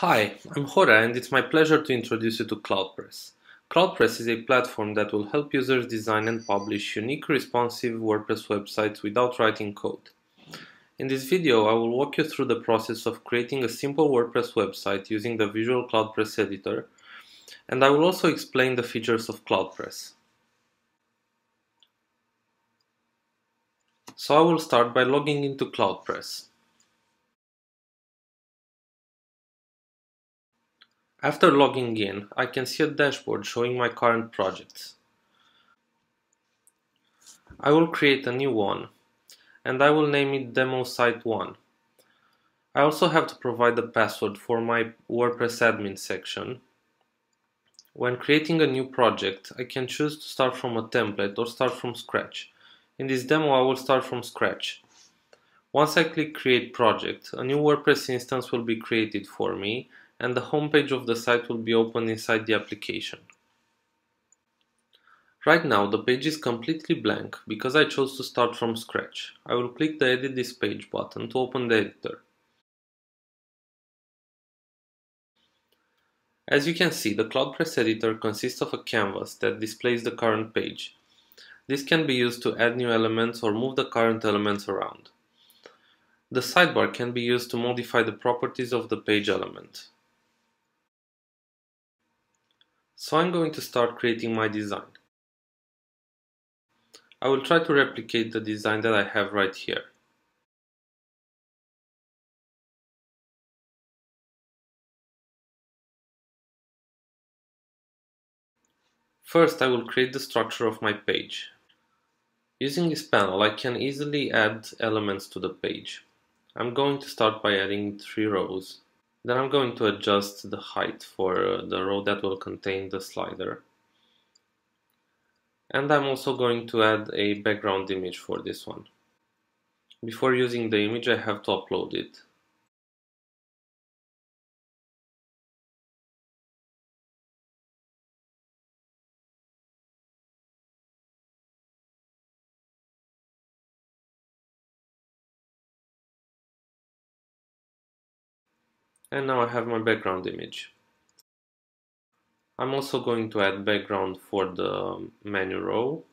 Hi, I'm Hora and it's my pleasure to introduce you to CloudPress. CloudPress is a platform that will help users design and publish unique responsive WordPress websites without writing code. In this video, I will walk you through the process of creating a simple WordPress website using the Visual CloudPress editor, and I will also explain the features of CloudPress. So I will start by logging into CloudPress. After logging in, I can see a dashboard showing my current projects. I will create a new one, and I will name it Demo Site 1. I also have to provide a password for my WordPress admin section. When creating a new project, I can choose to start from a template or start from scratch. In this demo, I will start from scratch. Once I click Create Project, a new WordPress instance will be created for me, and the homepage of the site will be opened inside the application. Right now, the page is completely blank because I chose to start from scratch. I will click the Edit This Page button to open the editor. As you can see, the CloudPress editor consists of a canvas that displays the current page. This can be used to add new elements or move the current elements around. The sidebar can be used to modify the properties of the page element. So I'm going to start creating my design. I will try to replicate the design that I have right here. First, I will create the structure of my page. Using this panel, I can easily add elements to the page. I'm going to start by adding 3 rows. Then I'm going to adjust the height for the row that will contain the slider. And I'm also going to add a background image for this one. Before using the image, I have to upload it. And now I have my background image. I'm also going to add background for the menu row.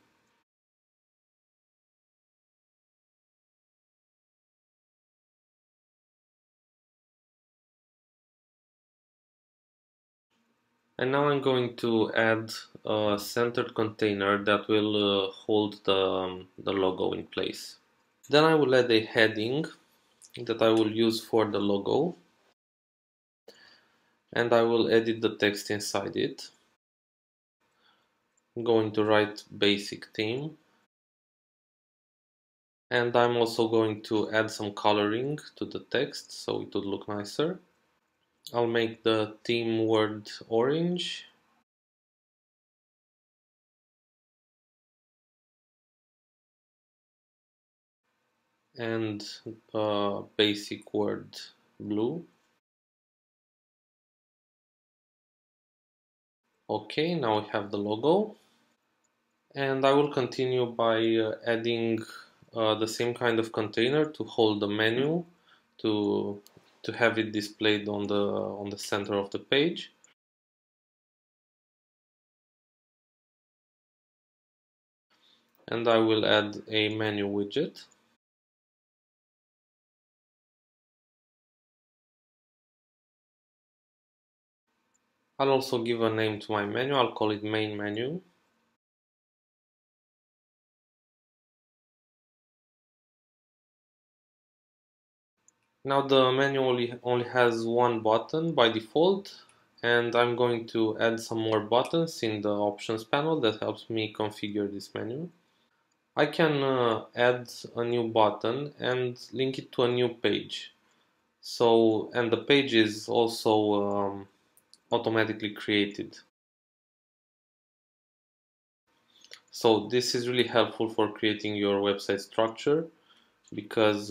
And now I'm going to add a centered container that will hold the logo in place. Then I will add a heading that I will use for the logo. And I will edit the text inside it. I'm going to write basic theme. And I'm also going to add some coloring to the text so it would look nicer. I'll make the theme word orange. And basic word blue. Okay, now we have the logo. And I will continue by adding the same kind of container to hold the menu to have it displayed on the center of the page. And I will add a menu widget. I'll also give a name to my menu. I'll call it main menu. Now the menu only has one button by default, and I'm going to add some more buttons in the options panel that helps me configure this menu. I can add a new button and link it to a new page. And the page is also automatically created. So this is really helpful for creating your website structure because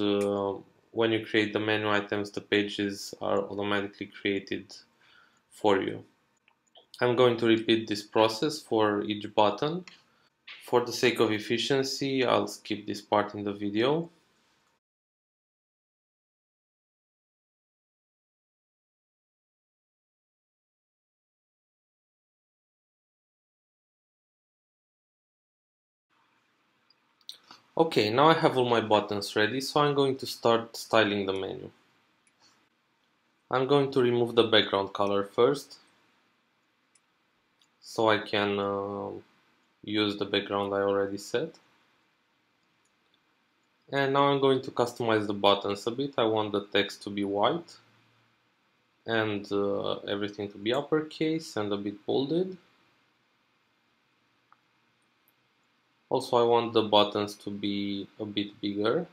when you create the menu items, the pages are automatically created for you. I'm going to repeat this process for each button. For the sake of efficiency, I'll skip this part in the video. Okay, now I have all my buttons ready, so I'm going to start styling the menu. I'm going to remove the background color first, so I can use the background I already set. And now I'm going to customize the buttons a bit. I want the text to be white and everything to be uppercase and a bit bolded. Also, I want the buttons to be a bit bigger.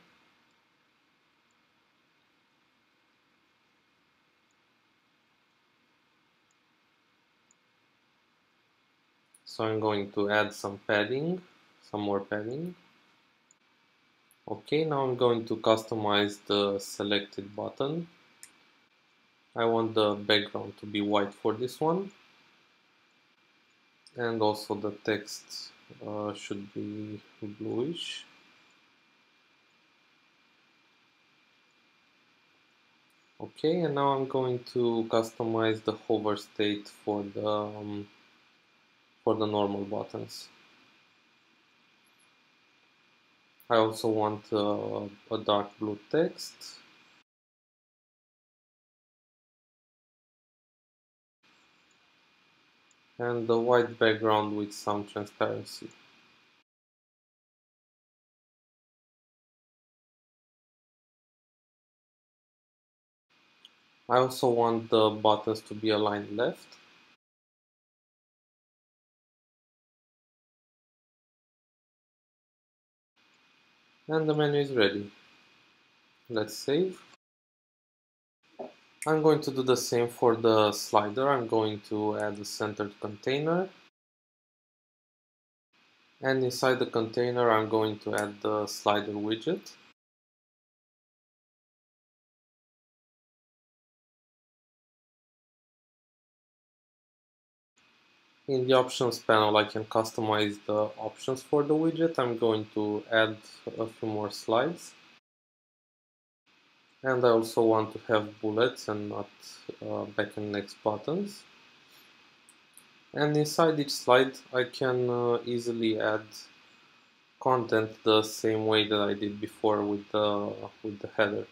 So I'm going to add some padding, some more padding. Okay, now I'm going to customize the selected button. I want the background to be white for this one. And also the text should be bluish. Okay, and now I'm going to customize the hover state for the normal buttons. I also want a dark blue text. And a white background with some transparency. I also want the buttons to be aligned left. And the menu is ready. Let's save. I'm going to do the same for the slider. I'm going to add a centered container. And inside the container, I'm going to add the slider widget. In the options panel, I can customize the options for the widget. I'm going to add a few more slides. And I also want to have bullets and not back and next buttons. And inside each slide, I can easily add content the same way that I did before with the header.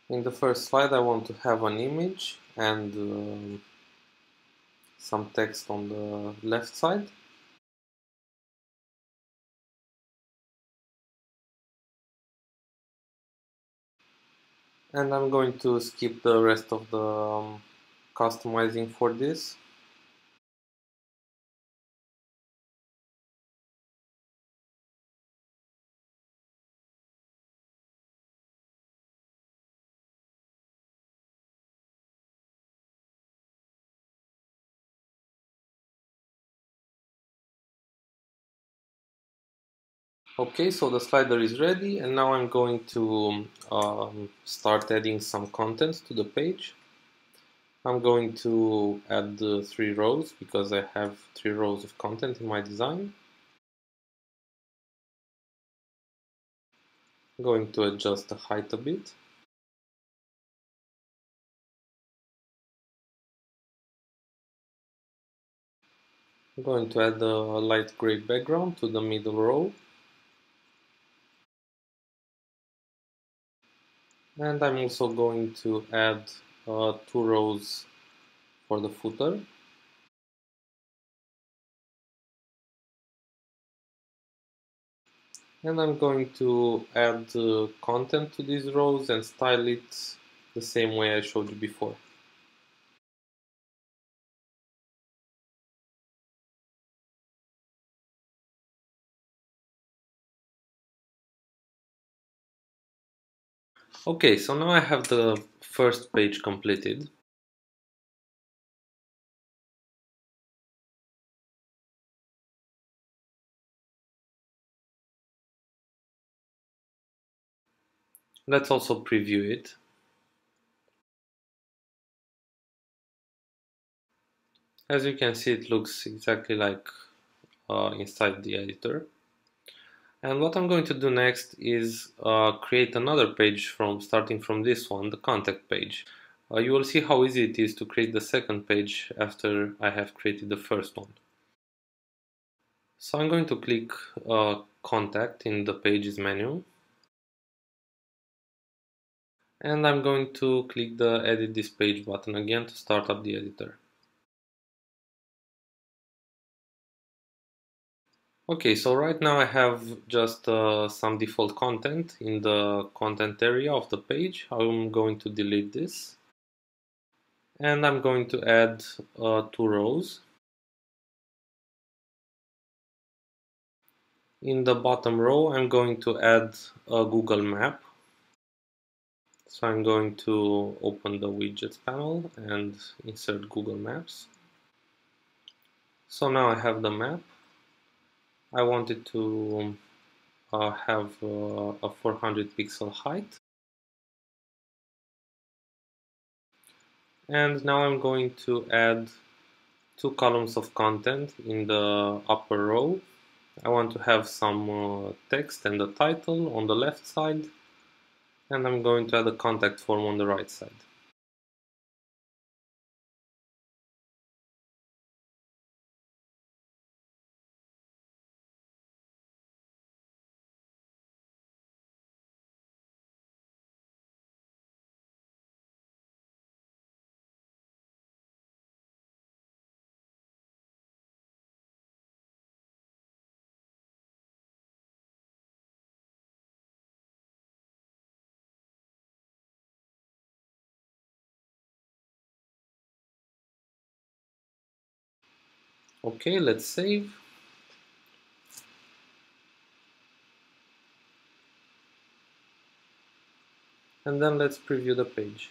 In the first slide, I want to have an image and some text on the left side. And I'm going to skip the rest of the customizing for this. Okay, so the slider is ready, and now I'm going to start adding some content to the page. I'm going to add the 3 rows because I have 3 rows of content in my design. I'm going to adjust the height a bit. I'm going to add a light gray background to the middle row. And I'm also going to add 2 rows for the footer. And I'm going to add content to these rows and style it the same way I showed you before. Okay, so now I have the first page completed. Let's also preview it. As you can see, it looks exactly like inside the editor. And what I'm going to do next is create another page starting from this one, the contact page. You will see how easy it is to create the second page after I have created the first one. So I'm going to click Contact in the Pages menu, and I'm going to click the Edit this page button again to start up the editor. Okay, so right now I have just some default content in the content area of the page. I'm going to delete this, and I'm going to add 2 rows. In the bottom row, I'm going to add a Google map. So I'm going to open the widgets panel and insert Google Maps. So now I have the map. I want it to have a 400 pixel height. And now I'm going to add 2 columns of content in the upper row. I want to have some text and a title on the left side, and I'm going to add a contact form on the right side. Okay, let's save. And then let's preview the page.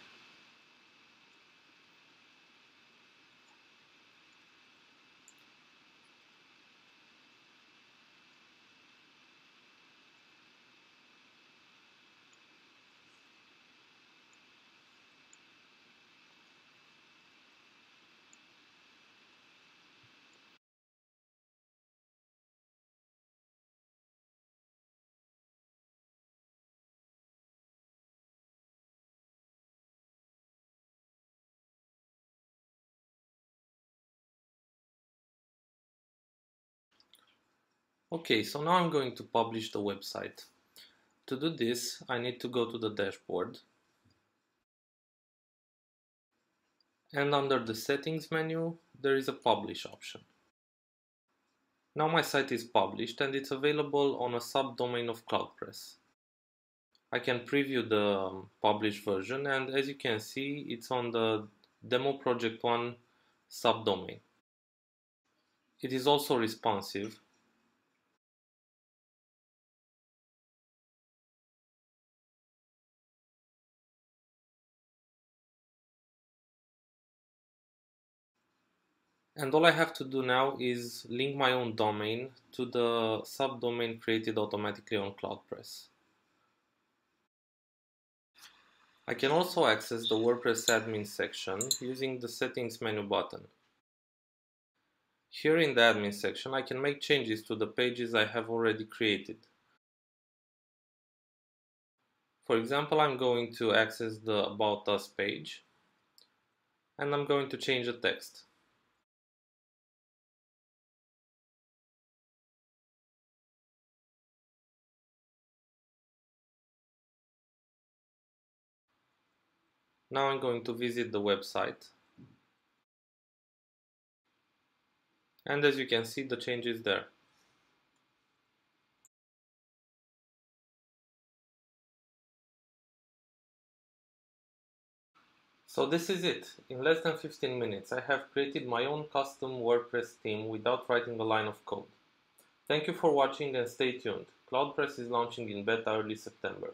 Okay, so now I'm going to publish the website. To do this, I need to go to the dashboard, and under the settings menu, there is a publish option. Now my site is published and it's available on a subdomain of CloudPress. I can preview the published version, and as you can see, it's on the Demo Project 1 subdomain. It is also responsive. And all I have to do now is link my own domain to the subdomain created automatically on CloudPress. I can also access the WordPress admin section using the settings menu button. Here in the admin section, I can make changes to the pages I have already created. For example, I'm going to access the About Us page, and I'm going to change the text. Now I'm going to visit the website, and as you can see, the change is there. So this is it. In less than 15 minutes, I have created my own custom WordPress theme without writing a line of code. Thank you for watching and stay tuned. CloudPress is launching in beta early September.